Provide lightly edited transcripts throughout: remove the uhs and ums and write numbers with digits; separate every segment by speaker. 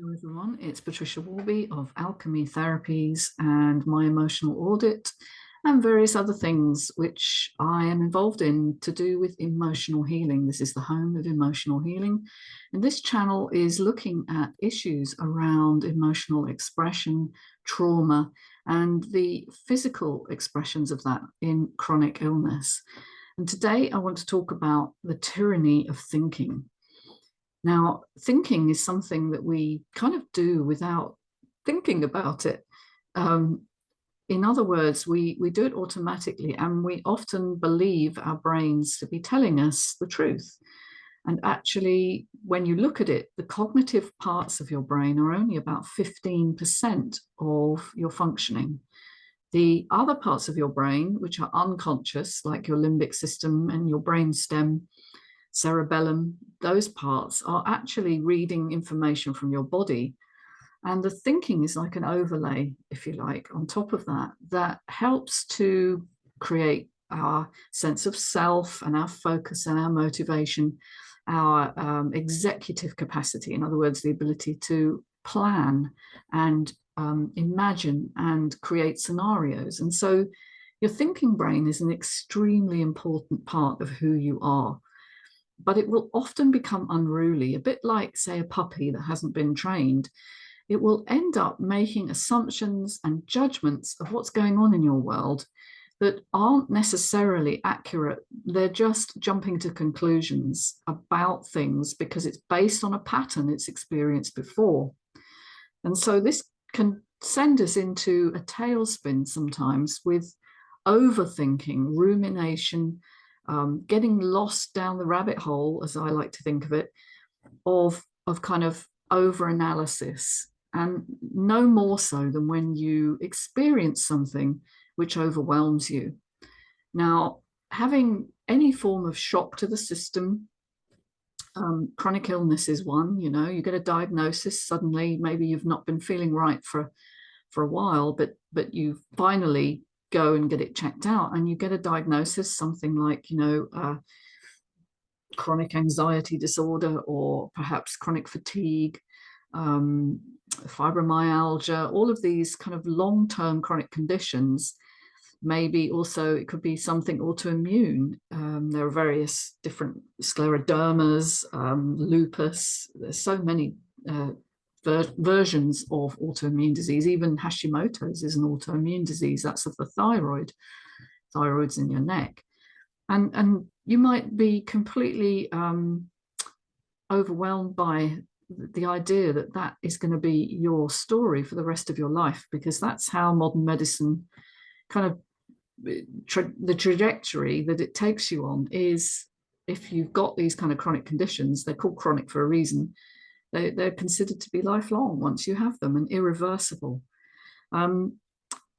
Speaker 1: Hello everyone, it's Patricia Warby of Alchemy Therapies and my Emotional Audit and various other things which I am involved in to do with emotional healing. This is the home of emotional healing, and this channel is looking at issues around emotional expression, trauma, and the physical expressions of that in chronic illness. And today I want to talk about the tyranny of thinking. Now, thinking is something that we kind of do without thinking about it. Um, in other words, we do it automatically, and we often believe our brains to be telling us the truth. And actually, when you look at it, the cognitive parts of your brain are only about 15% of your functioning. The other parts of your brain, which are unconscious, like your limbic system and your brain stem, cerebellum, those parts are actually reading information from your body. And the thinking is like an overlay, if you like, on top of that, that helps to create our sense of self and our focus and our motivation, our executive capacity, in other words, the ability to plan and imagine and create scenarios. And so your thinking brain is an extremely important part of who you are, but it will often become unruly, a bit like, say, a puppy that hasn't been trained. It will end up making assumptions and judgments of what's going on in your world that aren't necessarily accurate. They're just jumping to conclusions about things because it's based on a pattern it's experienced before. And so this can send us into a tailspin sometimes with overthinking, rumination, getting lost down the rabbit hole, as I like to think of it, of kind of over-analysis, and no more so than when you experience something which overwhelms you. Now, having any form of shock to the system, chronic illness is one. You get a diagnosis suddenly, maybe you've not been feeling right for a while, but you finally go and get it checked out, and you get a diagnosis, something like chronic anxiety disorder, or perhaps chronic fatigue, fibromyalgia, all of these kind of long-term chronic conditions. Maybe also it could be something autoimmune. There are various different sclerodermas, lupus. There's so many versions of autoimmune disease. Even Hashimoto's is an autoimmune disease. That's of the thyroid. Thyroid's in your neck. And you might be completely overwhelmed by the idea that that is going to be your story for the rest of your life, because that's how modern medicine kind of the trajectory that it takes you on is, if you've got these kind of chronic conditions, they're called chronic for a reason. They're considered to be lifelong once you have them, and irreversible. And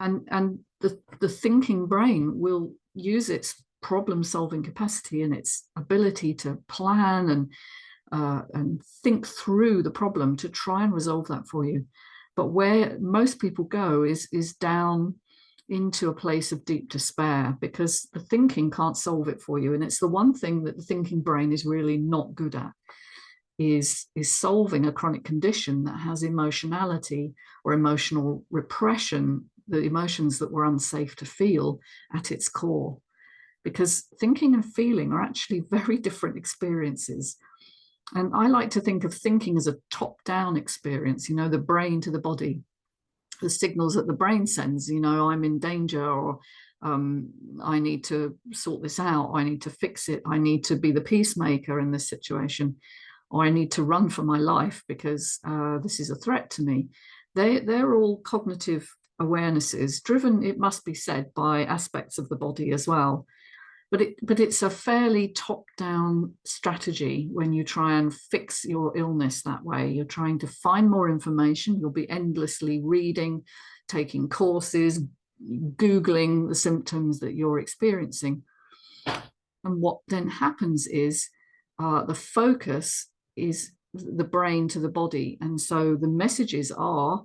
Speaker 1: the thinking brain will use its problem-solving capacity and its ability to plan and think through the problem to try and resolve that for you. But where most people go is down into a place of deep despair, because the thinking can't solve it for you. And it's the one thing that the thinking brain is really not good at, is solving a chronic condition that has emotionality or emotional repression, the emotions that were unsafe to feel at its core. Because thinking and feeling are actually very different experiences. And I like to think of thinking as a top-down experience, the brain to the body, the signals that the brain sends, I'm in danger, or I need to sort this out, I need to fix it, I need to be the peacemaker in this situation, or I need to run for my life because this is a threat to me. They're all cognitive awarenesses, driven, it must be said, by aspects of the body as well. But it's a fairly top-down strategy when you try and fix your illness that way. You're trying to find more information. You'll be endlessly reading, taking courses, Googling the symptoms that you're experiencing. And what then happens is the focus is the brain to the body. And so the messages are,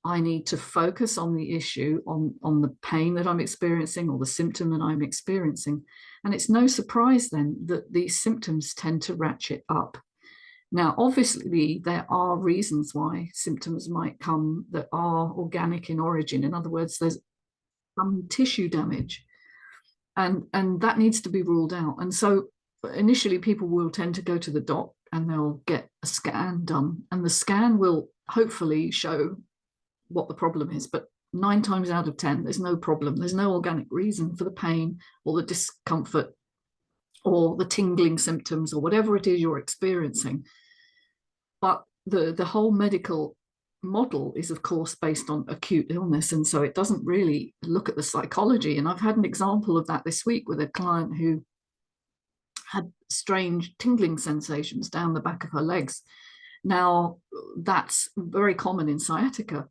Speaker 1: I need to focus on the issue, on the pain that I'm experiencing, or the symptom that I'm experiencing. And it's no surprise then that these symptoms tend to ratchet up. Now, obviously, there are reasons why symptoms might come that are organic in origin. In other words, there's some tissue damage, and that needs to be ruled out. And so initially people will tend to go to the doc and they'll get a scan done, and the scan will hopefully show what the problem is. But 9 times out of 10, there's no problem. There's no organic reason for the pain or the discomfort or the tingling symptoms or whatever it is you're experiencing. But the whole medical model is, of course, based on acute illness. And so it doesn't really look at the psychology. And I've had an example of that this week with a client who had strange tingling sensations down the back of her legs. Now, that's very common in sciatica.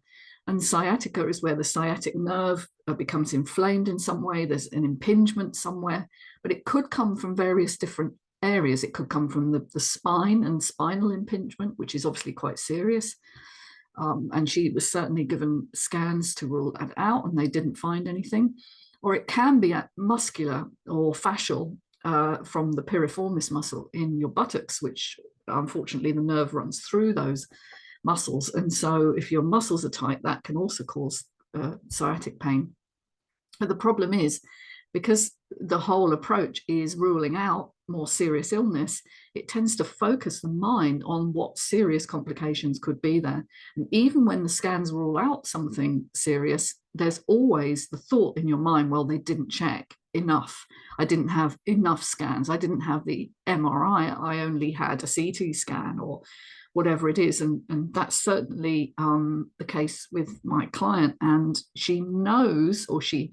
Speaker 1: And sciatica is where the sciatic nerve becomes inflamed in some way. There's an impingement somewhere, but it could come from various different areas. It could come from the spine and spinal impingement, which is obviously quite serious. And she was certainly given scans to rule that out, and they didn't find anything. Or it can be muscular or fascial from the piriformis muscle in your buttocks, which unfortunately the nerve runs through those muscles. And so if your muscles are tight, that can also cause sciatic pain. But the problem is, because the whole approach is ruling out more serious illness, it tends to focus the mind on what serious complications could be there. And even when the scans rule out something serious, there's always the thought in your mind, well, they didn't check enough. I didn't have enough scans. I didn't have the MRI. I only had a CT scan or whatever it is. And that's certainly the case with my client. And she knows, or she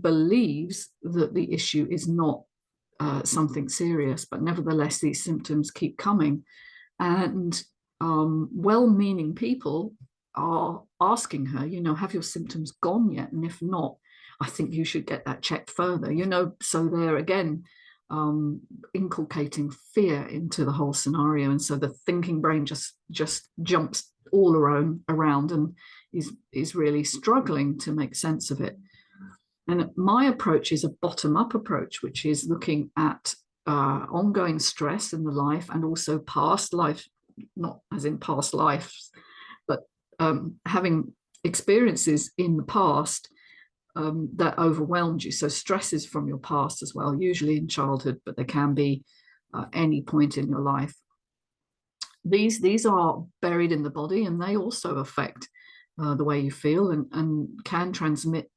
Speaker 1: believes that the issue is not something serious, but nevertheless, these symptoms keep coming. And well-meaning people are asking her, have your symptoms gone yet? And if not, I think you should get that checked further, so they're again inculcating fear into the whole scenario. And so the thinking brain just jumps all around and is really struggling to make sense of it. And my approach is a bottom-up approach, which is looking at ongoing stress in the life and also past life, not as in past lives, but having experiences in the past that overwhelmed you. So stresses from your past as well, usually in childhood, but they can be any point in your life. These are buried in the body, and they also affect the way you feel and can transmit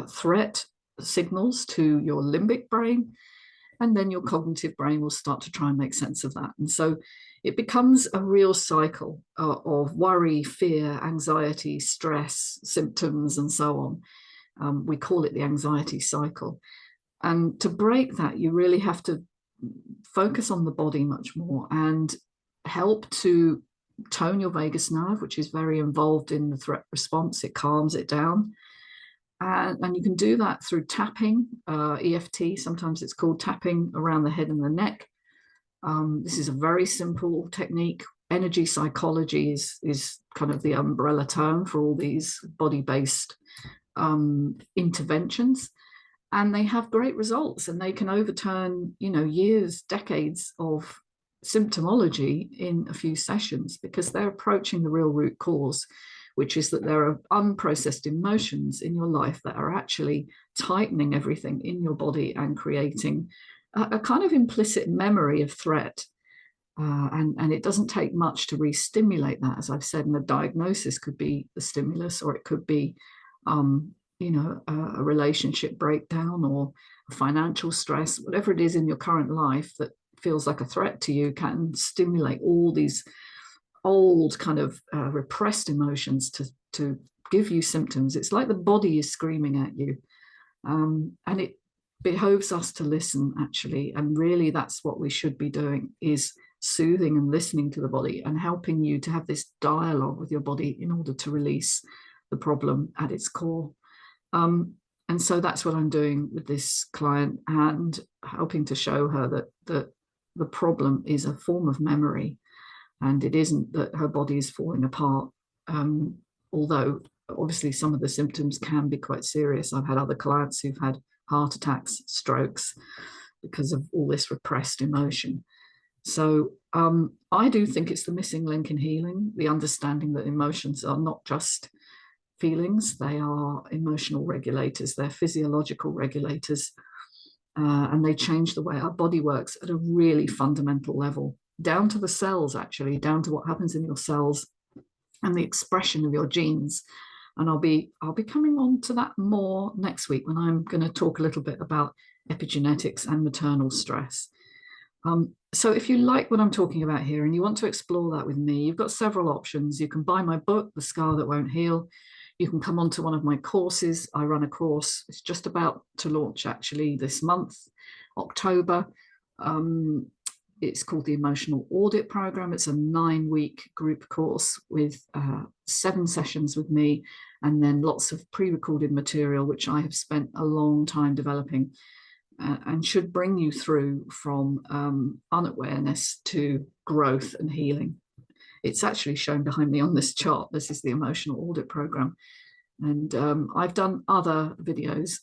Speaker 1: threat signals to your limbic brain, and then your cognitive brain will start to try and make sense of that. And so it becomes a real cycle of worry, fear, anxiety, stress, symptoms, and so on. We call it the anxiety cycle. And to break that, you really have to focus on the body much more and help to tone your vagus nerve, which is very involved in the threat response. It calms it down. And you can do that through tapping, EFT, sometimes it's called tapping around the head and the neck. This is a very simple technique. Energy psychology is kind of the umbrella term for all these body-based interventions. And they have great results, and they can overturn, years, decades of symptomology in a few sessions, because they're approaching the real root cause, which is that there are unprocessed emotions in your life that are actually tightening everything in your body and creating a kind of implicit memory of threat. And it doesn't take much to re-stimulate that, as I've said, and the diagnosis could be the stimulus, or it could be, a relationship breakdown or financial stress, whatever it is in your current life that feels like a threat to you, can stimulate all these old kind of repressed emotions to give you symptoms. It's like the body is screaming at you. And it behoves us to listen, actually. And really that's what we should be doing, is soothing and listening to the body and helping you to have this dialogue with your body in order to release the problem at its core. And so that's what I'm doing with this client, and helping to show her that the problem is a form of memory. And it isn't that her body is falling apart, although obviously some of the symptoms can be quite serious. I've had other clients who've had heart attacks, strokes, because of all this repressed emotion. So I do think it's the missing link in healing, the understanding that emotions are not just feelings, they are emotional regulators, they're physiological regulators, and they change the way our body works at a really fundamental level, down to the cells, actually, down to what happens in your cells and the expression of your genes. And I'll be coming on to that more next week when I'm going to talk a little bit about epigenetics and maternal stress. So if you like what I'm talking about here and you want to explore that with me, you've got several options. You can buy my book, The Scar That Won't Heal. You can come on to one of my courses. I run a course. It's just about to launch actually this month, October. It's called the Emotional Audit Program. It's a 9-week group course with 7 sessions with me, and then lots of pre-recorded material, which I have spent a long time developing, and should bring you through from unawareness to growth and healing. It's actually shown behind me on this chart. This is the Emotional Audit Program. And I've done other videos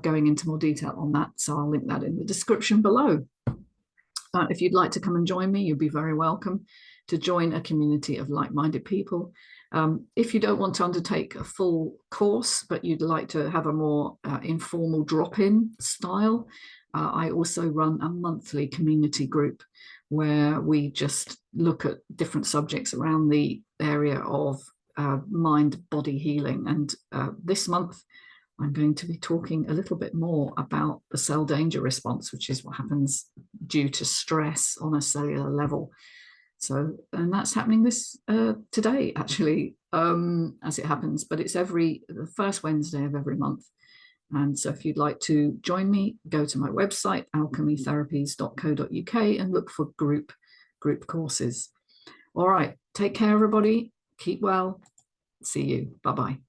Speaker 1: going into more detail on that, so I'll link that in the description below. If you'd like to come and join me, you'd be very welcome to join a community of like-minded people. If you don't want to undertake a full course, but you'd like to have a more informal drop-in style, I also run a monthly community group where we just look at different subjects around the area of mind-body healing. And this month, I'm going to be talking a little bit more about the cell danger response, which is what happens due to stress on a cellular level. So, and that's happening this today, actually, as it happens, but it's the first Wednesday of every month. And so if you'd like to join me, go to my website, alchemytherapies.co.uk, and look for group courses. All right, take care, everybody. Keep well. See you. Bye-bye.